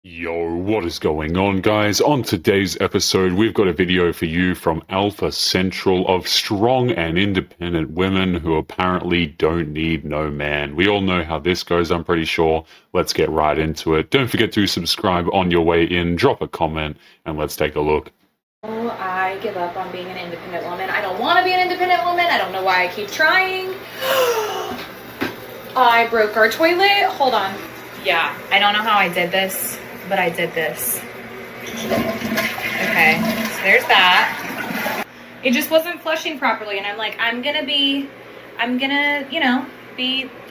Yo, what is going on, guys? On today's episode, we've got a video for you from Alpha Central of strong and independent women who apparently don't need no man. We all know how this goes, I'm pretty sure. Let's get right into it. Don't forget to subscribe on your way in, drop a comment, and let's take a look. Oh, I give up on being an independent woman. I don't want to be an independent woman. I don't know why I keep trying. I broke our toilet. Hold on. Yeah, I don't know how I did this, but I did this. Okay, so there's that. It just wasn't flushing properly, and I'm like, I'm gonna, be a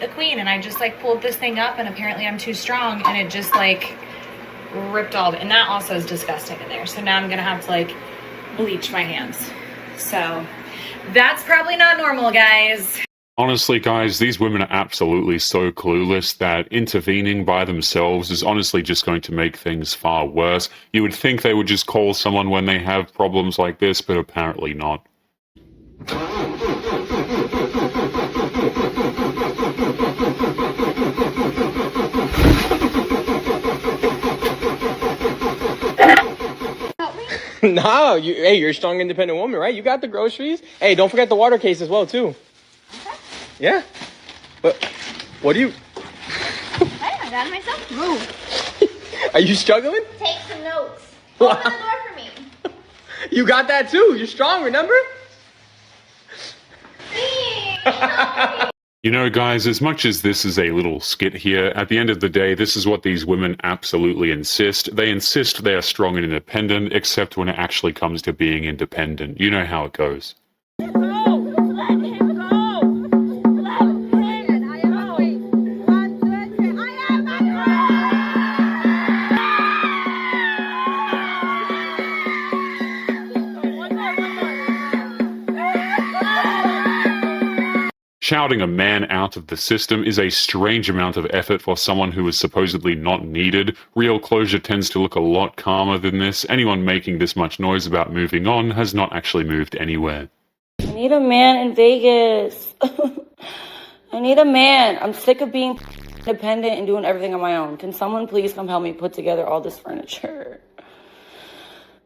queen, and I just like pulled this thing up, and apparently I'm too strong, and it just like ripped all of it, and that also is disgusting in there. So now I'm gonna have to like bleach my hands. So that's probably not normal, guys. Honestly, guys, these women are absolutely so clueless that intervening by themselves is honestly just going to make things far worse. You would think they would just call someone when they have problems like this, but apparently not. No, you're a strong, independent woman, right? You got the groceries. Hey, don't forget the water case as well, too. Okay. Yeah. But what do you... Hey, I got it myself. Move. Are you struggling? Take some notes. Open the door for me. You got that, too. You're strong, remember? You know, guys, as much as this is a little skit here, at the end of the day, this is what these women absolutely insist. They insist they are strong and independent, except when it actually comes to being independent. You know how it goes. Shouting a man out of the system is a strange amount of effort for someone who is supposedly not needed. Real closure tends to look a lot calmer than this. Anyone making this much noise about moving on has not actually moved anywhere. I need a man in Vegas. I need a man. I'm sick of being independent and doing everything on my own. Can someone please come help me put together all this furniture?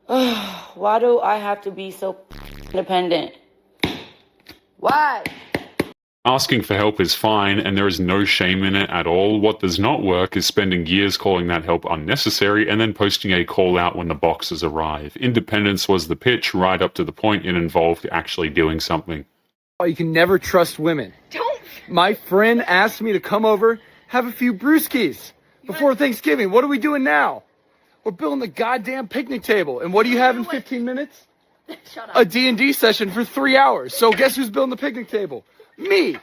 Why do I have to be so independent? Why? Asking for help is fine, and there is no shame in it at all. What does not work is spending years calling that help unnecessary and then posting a call out when the boxes arrive. Independence was the pitch right up to the point it involved actually doing something. Oh, you can never trust women. Don't. My friend asked me to come over, have a few brewskis before Thanksgiving. What are we doing now? We're building the goddamn picnic table. And what do you have in 15 minutes? Shut up. A D&D session for 3 hours. So guess who's building the picnic table? Me.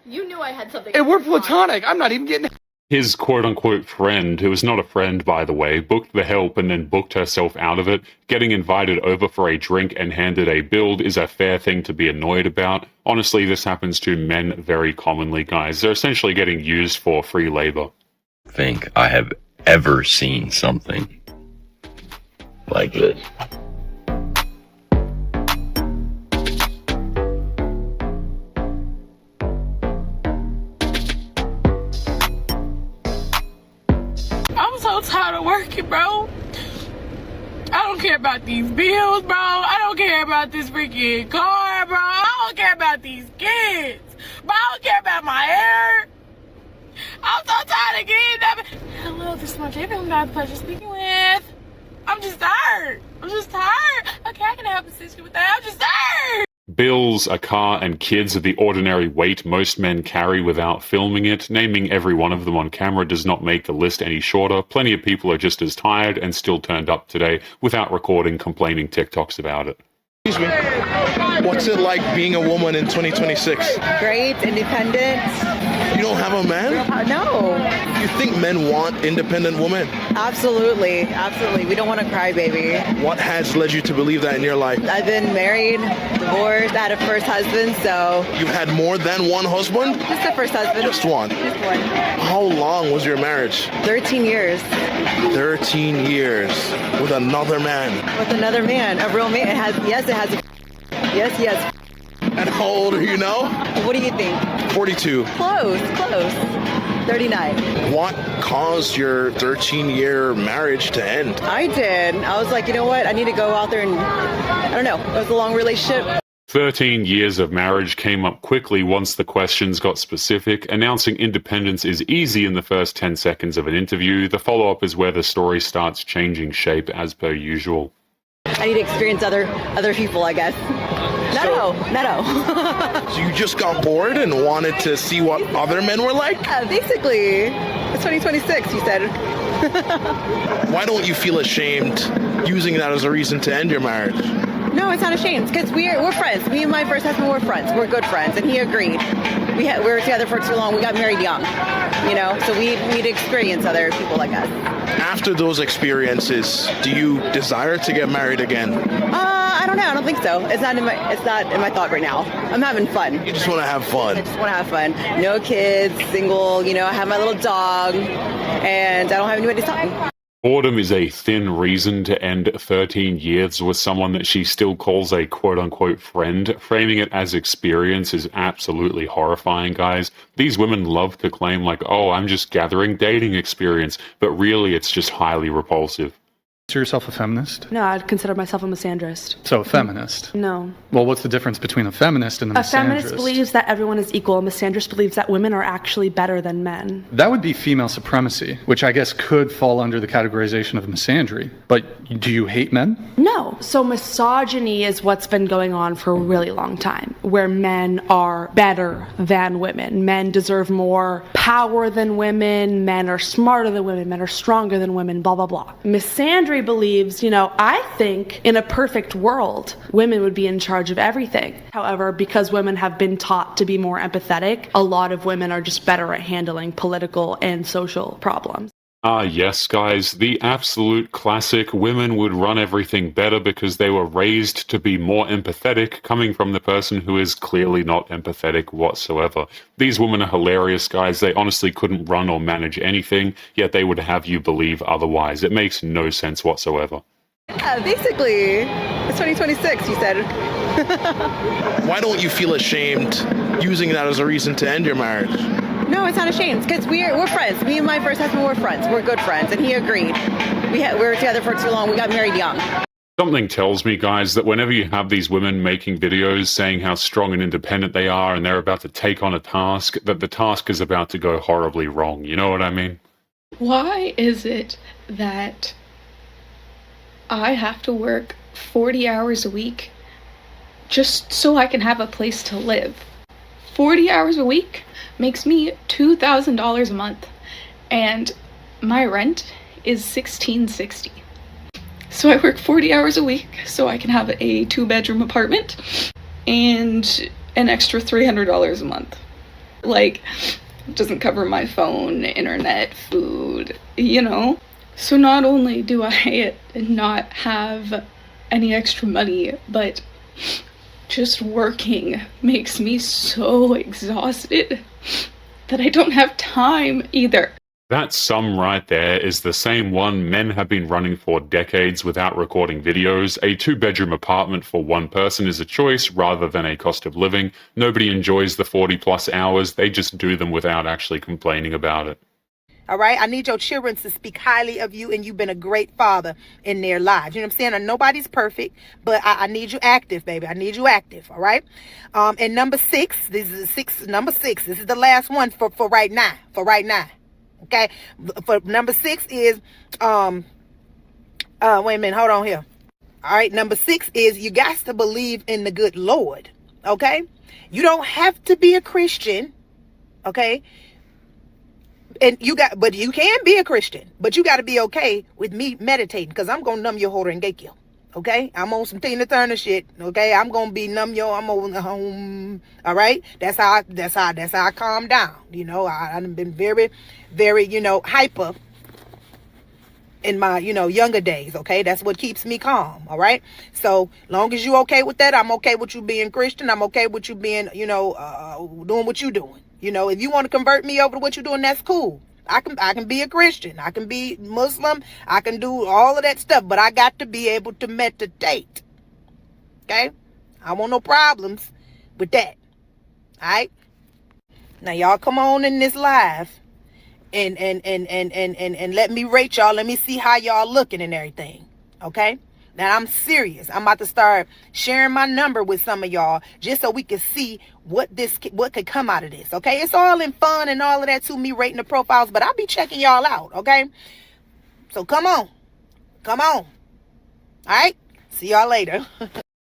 You knew I had something. And we're platonic. I'm not even getting... His quote-unquote friend, who is not a friend, by the way, booked the help and then booked herself out of it. Getting invited over for a drink and handed a build is a fair thing to be annoyed about. Honestly, this happens to men very commonly, guys. They're essentially getting used for free labor. Think I have ever seen something like this. I'm so tired of working, bro. I don't care about these bills, bro. I don't care about this freaking car, bro. I don't care about these kids. Bro, I don't care about my hair. I'm so tired of getting up. Hello, this is my favorite. I'm not the pleasure speaking with. I'm just tired. Okay, I can help assist you with that. I'm just tired. Bills, a car, and kids are the ordinary weight most men carry without filming it. Naming every one of them on camera does not make the list any shorter. Plenty of people are just as tired and still turned up today without recording complaining TikToks about it. Excuse me. What's it like being a woman in 2026? Great, independent. You don't have a man? No, You think men want independent women? absolutely. We don't want to cry, baby. What has led you to believe that in your life? I've been married, divorced, I had a first husband, so You've had more than one husband? just the first husband. Just one. Just one. How long was your marriage? 13 years 13 years with another man. with another man, a real man. It has a yes. And how old are you now? What do you think? 42. Close. 39. What caused your 13-year marriage to end? I did. I was like, you know what? I need to go out there and, I don't know. It was a long relationship. 13 years of marriage came up quickly once the questions got specific. Announcing independence is easy in the first 10 seconds of an interview. The follow-up is where the story starts changing shape as per usual. I need to experience other people, I guess. No. So you just got bored and wanted to see what other men were like? Yeah, basically. It's 2026, you said. Why don't you feel ashamed using that as a reason to end your marriage? No, it's not ashamed, because we're friends. Me and my first husband were friends. We're good friends, and he agreed. We were together for too long. We got married young, so we need to experience other people like us. After those experiences, do you desire to get married again? I don't know. I don't think so. It's not in my thought right now. I'm having fun. You just want to have fun. I just want to have fun. No kids, single. I have my little dog, and I don't have anybody to stop me. Boredom is a thin reason to end 13 years with someone that she still calls a quote-unquote friend. Framing it as experience is absolutely horrifying, guys. These women love to claim like, oh, I'm just gathering dating experience, but really it's just highly repulsive. Consider yourself a feminist? No, I'd consider myself a misandrist. So a feminist? No. Well, what's the difference between a feminist and a misandrist? A feminist believes that everyone is equal. A misandrist believes that women are actually better than men. That would be female supremacy, which I guess could fall under the categorization of misandry. But do you hate men? No. So misogyny is what's been going on for a really long time, where men are better than women. Men deserve more power than women. Men are smarter than women. Men are stronger than women, blah, blah, blah. Misandry believes, I think in a perfect world, women would be in charge of everything. However, because women have been taught to be more empathetic, a lot of women are just better at handling political and social problems. Ah, yes, guys, the absolute classic women would run everything better because they were raised to be more empathetic, coming from the person who is clearly not empathetic whatsoever. These women are hilarious, guys. They honestly couldn't run or manage anything, yet they would have you believe otherwise. It makes no sense whatsoever. Yeah, basically. It's 2026, you said. Why don't you feel ashamed using that as a reason to end your marriage? No, it's not ashamed, because we're friends. Me and my first husband were friends. We're good friends, and he agreed. We were together for too long. We got married young. Something tells me, guys, that whenever you have these women making videos saying how strong and independent they are and they're about to take on a task, that the task is about to go horribly wrong. You know what I mean? Why is it that I have to work 40 hours a week just so I can have a place to live? 40 hours a week makes me $2,000 a month, and my rent is $1,660. So I work 40 hours a week so I can have a 2-bedroom apartment and an extra $300 a month. Like, it doesn't cover my phone, internet, food, So not only do I not have any extra money, but just working makes me so exhausted that I don't have time either. That sum right there is the same one men have been running for decades without recording videos. A 2-bedroom apartment for one person is a choice rather than a cost of living. Nobody enjoys the 40+ hours. They just do them without actually complaining about it. All right. I need your children to speak highly of you, and you've been a great father in their lives. You know what I'm saying? And nobody's perfect, but I need you active, baby. I need you active. All right. And number 6, number 6. This is the last one for right now. For right now. Okay. For number 6 is, wait a minute. Hold on here. All right. Number 6 is you got to believe in the good Lord. Okay. You don't have to be a Christian. Okay. And you can be a Christian, but you got to be okay with me meditating, because I'm going to numb your holder and gate you. Okay. I'm on some Tina Turner shit. Okay. I'm going to be I'm on the home. All right. That's how I calm down. I've been very, very, hyper in my, younger days. Okay. That's what keeps me calm. All right. So long as you okay with that, I'm okay with you being Christian. I'm okay with you being, doing what you doing. If you want to convert me over to what you're doing, that's cool. I can be a Christian. I can be Muslim. I can do all of that stuff, but I got to be able to meditate. Okay? I want no problems with that. All right? Now, y'all come on in this live and let me rate y'all. Let me see how y'all looking and everything. Okay? Now I'm serious. I'm about to start sharing my number with some of y'all just so we can see what could come out of this. Okay? It's all in fun and all of that too, me rating the profiles, but I'll be checking y'all out. Okay? So come on. Come on. All right? See y'all later.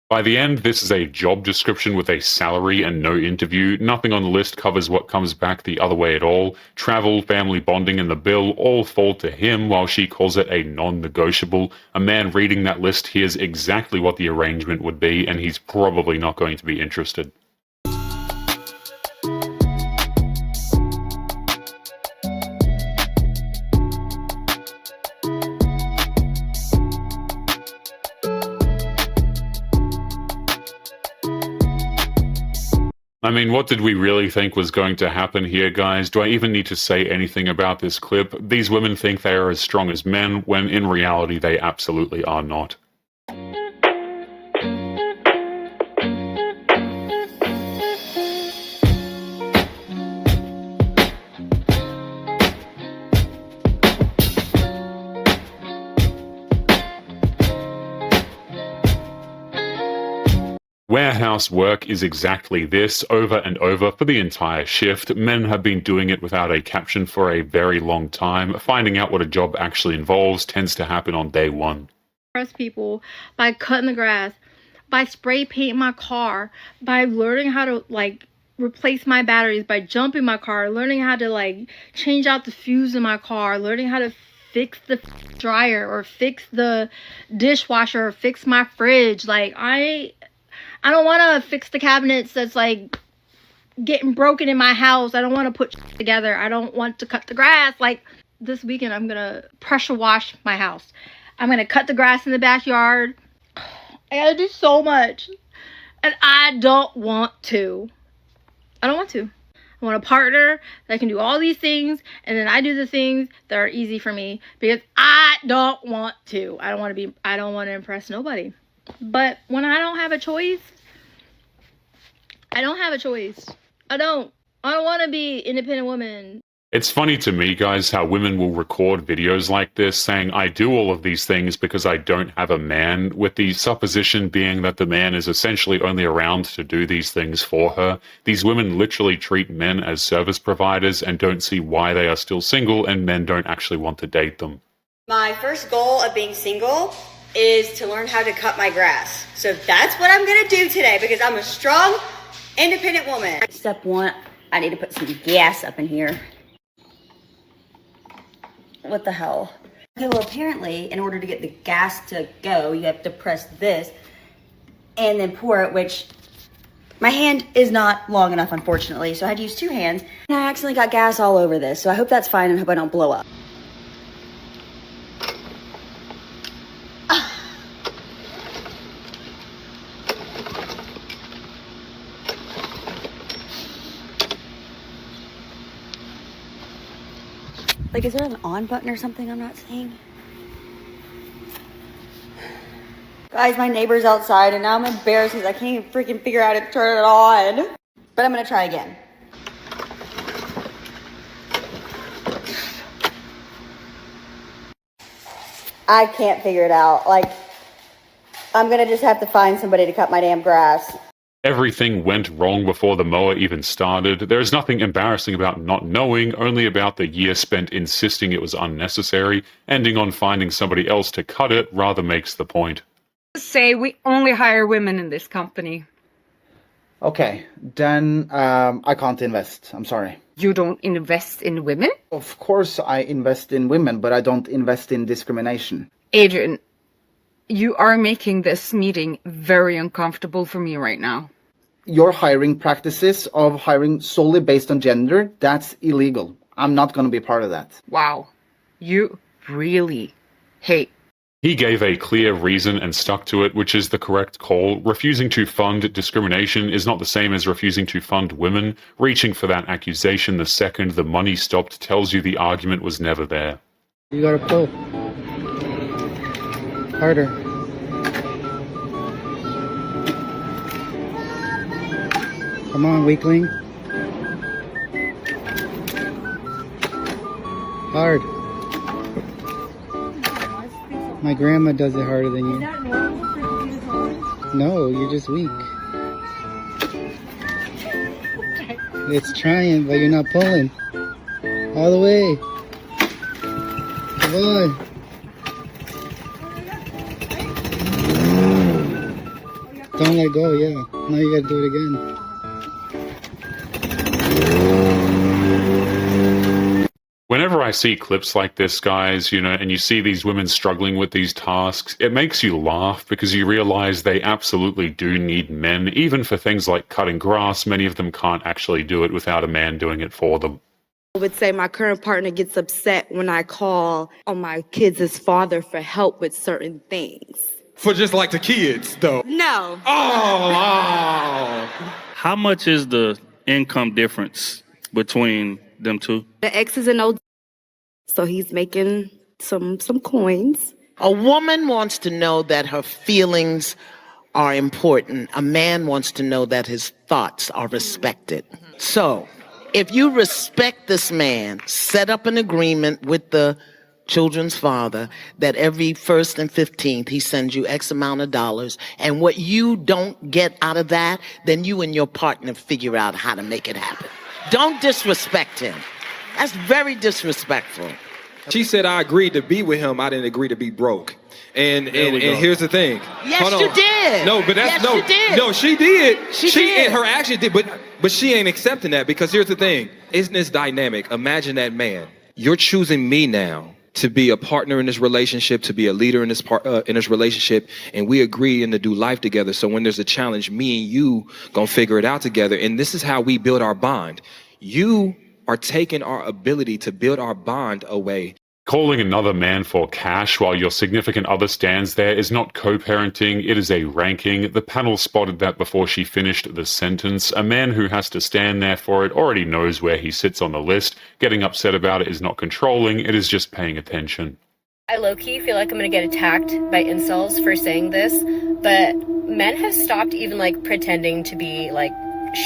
By the end, this is a job description with a salary and no interview. Nothing on the list covers what comes back the other way at all. Travel, family bonding, and the bill all fall to him, while she calls it a non-negotiable. A man reading that list hears exactly what the arrangement would be, and he's probably not going to be interested. I mean, what did we really think was going to happen here, guys? Do I even need to say anything about this clip? These women think they are as strong as men, when in reality they absolutely are not. Warehouse work is exactly this, over and over for the entire shift. Men have been doing it without a caption for a very long time. Finding out what a job actually involves tends to happen on day one. Impress people by cutting the grass, by spray painting my car, by learning how to replace my batteries, by jumping my car, learning how to change out the fuse in my car, learning how to fix the dryer or fix the dishwasher or fix my fridge. I don't want to fix the cabinets that's getting broken in my house. I don't want to put together. I don't want to cut the grass. This weekend, I'm going to pressure wash my house. I'm going to cut the grass in the backyard. I got to do so much. And I don't want to. I don't want to. I want a partner that can do all these things, and then I do the things that are easy for me because I don't want to. I don't want to impress nobody. But when I don't have a choice, I don't have a choice. I don't want to be an independent woman. It's funny to me, guys, how women will record videos like this saying, I do all of these things because I don't have a man, with the supposition being that the man is essentially only around to do these things for her. These women literally treat men as service providers and don't see why they are still single and men don't actually want to date them. My first goal of being single is to learn how to cut my grass. So that's what I'm gonna do today because I'm a strong, independent woman. Step one, I need to put some gas up in here. What the hell? Okay, well apparently in order to get the gas to go, you have to press this and then pour it, which my hand is not long enough, unfortunately, so I had to use two hands. And I accidentally got gas all over this, so I hope that's fine and hope I don't blow up. Is there an on button or something I'm not seeing? Guys, my neighbor's outside and now I'm embarrassed because I can't even freaking figure out how to turn it on. But I'm gonna try again. I can't figure it out. I'm gonna just have to find somebody to cut my damn grass. Everything went wrong before the mower even started. There is nothing embarrassing about not knowing, only about the year spent insisting it was unnecessary. Ending on finding somebody else to cut it rather makes the point. Say we only hire women in this company. Okay, then I can't invest. I'm sorry. You don't invest in women? Of course I invest in women, but I don't invest in discrimination. Adrian, you are making this meeting very uncomfortable for me right now. Your hiring practices of hiring solely based on gender, that's illegal. I'm not going to be part of that. Wow. You really hate. He gave a clear reason and stuck to it, which is the correct call. Refusing to fund discrimination is not the same as refusing to fund women. Reaching for that accusation the second the money stopped tells you the argument was never there. You gotta pull. Harder. Come on, weakling. Hard. My grandma does it harder than you. No, you're just weak. It's trying, but you're not pulling. All the way. Come on. Don't let go, yeah. Now you gotta do it again. Whenever I see clips like this, guys, and you see these women struggling with these tasks, it makes you laugh because you realize they absolutely do need men. Even for things like cutting grass, many of them can't actually do it without a man doing it for them. I would say my current partner gets upset when I call on my kids' father for help with certain things. For just like the kids, though? No. Oh! How much is the income difference between them two? The ex is an old, so he's making some coins. A woman wants to know that her feelings are important. A man wants to know that his thoughts are respected. So, if you respect this man, set up an agreement with the children's father that every 1st and 15th he sends you X amount of dollars, and what you don't get out of that, then you and your partner figure out how to make it happen. Don't disrespect him. That's very disrespectful. She said I agreed to be with him. I didn't agree to be broke. And here's the thing. Yes, you did. No, but that's yes, you did. No, she did. She did. And her action did, but she ain't accepting that because here's the thing. Isn't this dynamic? Imagine that man. You're choosing me now to be a partner in this relationship, to be a leader in this relationship, and we agree to do life together. So when there's a challenge, me and you gonna figure it out together. And this is how we build our bond. You are taking our ability to build our bond away. Calling another man for cash while your significant other stands there is not co-parenting, it is a ranking. The panel spotted that before she finished the sentence. A man who has to stand there for it already knows where he sits on the list. Getting upset about it is not controlling, it is just paying attention. I low-key feel like I'm gonna get attacked by incels for saying this, but men have stopped even pretending to be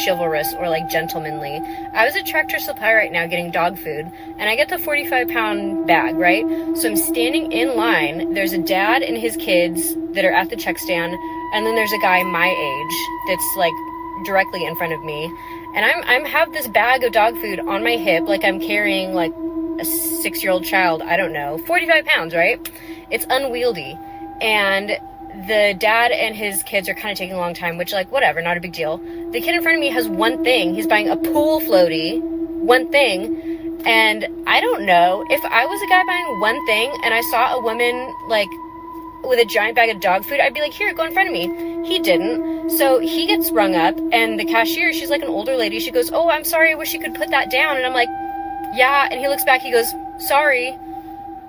chivalrous or gentlemanly. I was at Tractor Supply right now getting dog food, and I get the 45-pound bag, right? So I'm standing in line. There's a dad and his kids that are at the check stand, and then there's a guy my age that's directly in front of me, and I'm have this bag of dog food on my hip like I'm carrying a 6-year-old child. I don't know, 45 pounds, right? It's unwieldy, and the dad and his kids are kind of taking a long time, which whatever, not a big deal. The kid in front of me has one thing. He's buying a pool floaty, one thing. And I don't know, if I was a guy buying one thing and I saw a woman with a giant bag of dog food, I'd be like, here, go in front of me. He didn't. So he gets rung up, and the cashier, she's an older lady. She goes, oh, I'm sorry, I wish you could put that down. And I'm like, yeah. And he looks back, he goes, sorry.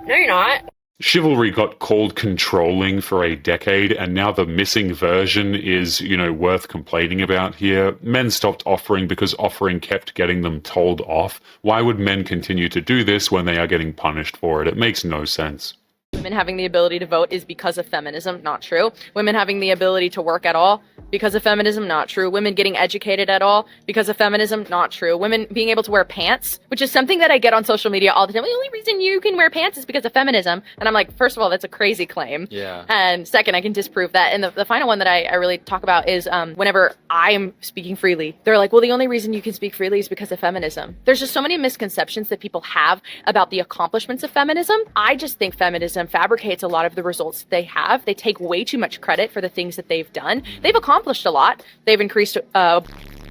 No, you're not. Chivalry got called controlling for a decade, and now the missing version is, worth complaining about here. Men stopped offering because offering kept getting them told off. Why would men continue to do this when they are getting punished for it? It makes no sense. Women having the ability to vote is because of feminism, not true. Women having the ability to work at all, because of feminism, not true. Women getting educated at all, because of feminism, not true. Women being able to wear pants, which is something that I get on social media all the time. The only reason you can wear pants is because of feminism. And I'm like, first of all, that's a crazy claim. Yeah. And second, I can disprove that. And the final one that I really talk about is whenever I am speaking freely, they're like, well, the only reason you can speak freely is because of feminism. There's just so many misconceptions that people have about the accomplishments of feminism. I just think feminism fabricates a lot of the results they have. They take way too much credit for the things that they've done. They've accomplished a lot. They've increased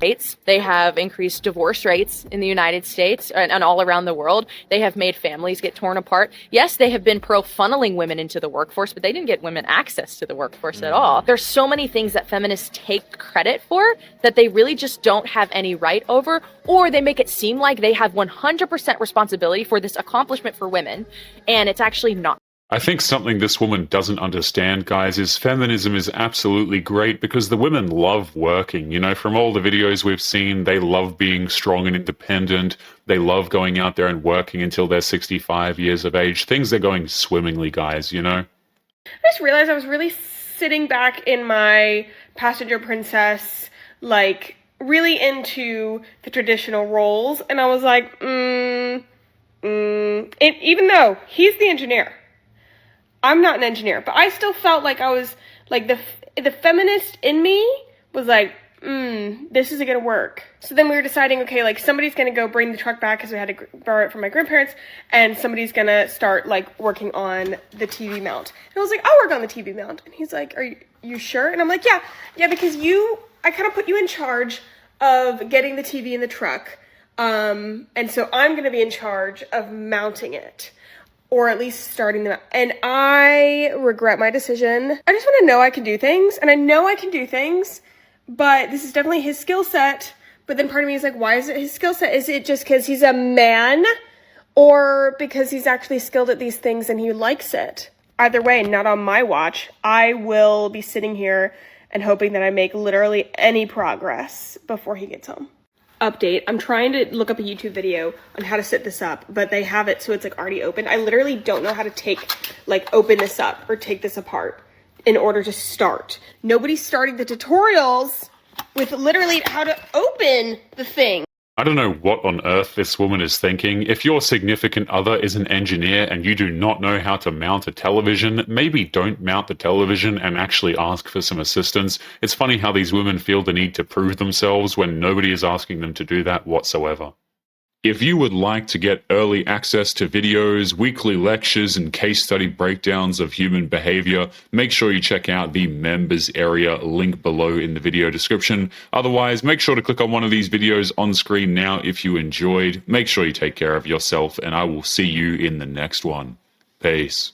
rates. They have increased divorce rates in the United States and all around the world. They have made families get torn apart. Yes, they have been pro-funneling women into the workforce, but they didn't get women access to the workforce at all. There's so many things that feminists take credit for that they really just don't have any right over, or they make it seem like they have 100% responsibility for this accomplishment for women, and it's actually not. I think something this woman doesn't understand, guys, is feminism is absolutely great because the women love working. From all the videos we've seen, they love being strong and independent. They love going out there and working until they're 65 years of age. Things are going swimmingly, guys, I just realized I was really sitting back in my passenger princess, really into the traditional roles. And I was like, Even though he's the engineer, I'm not an engineer, but I still felt like I was like the feminist in me was like, this isn't gonna work. So then we were deciding, okay, like somebody's gonna go bring the truck back because we had to borrow it from my grandparents, and somebody's gonna start like working on the TV mount. And I was like, I'll work on the TV mount. And he's like, are you sure? And I'm like, yeah, because I kind of put you in charge of getting the TV in the truck. And so I'm gonna be in charge of mounting it. Or at least starting them out. And I regret my decision. I just want to know I can do things. And I know I can do things. But this is definitely his skill set. But then part of me is like, why is it his skill set? Is it just because he's a man? Or because he's actually skilled at these things and he likes it? Either way, not on my watch. I will be sitting here and hoping that I make literally any progress before he gets home. Update. I'm trying to look up a YouTube video on how to set this up, but they have it so it's like already open. I literally don't know how to open this up or take this apart in order to start. Nobody's starting the tutorials with literally how to open the thing. I don't know what on earth this woman is thinking. If your significant other is an engineer and you do not know how to mount a television, maybe don't mount the television and actually ask for some assistance. It's funny how these women feel the need to prove themselves when nobody is asking them to do that whatsoever. If you would like to get early access to videos, weekly lectures, and case study breakdowns of human behavior, make sure you check out the members area link below in the video description. Otherwise, make sure to click on one of these videos on screen now if you enjoyed. Make sure you take care of yourself, and I will see you in the next one. Peace.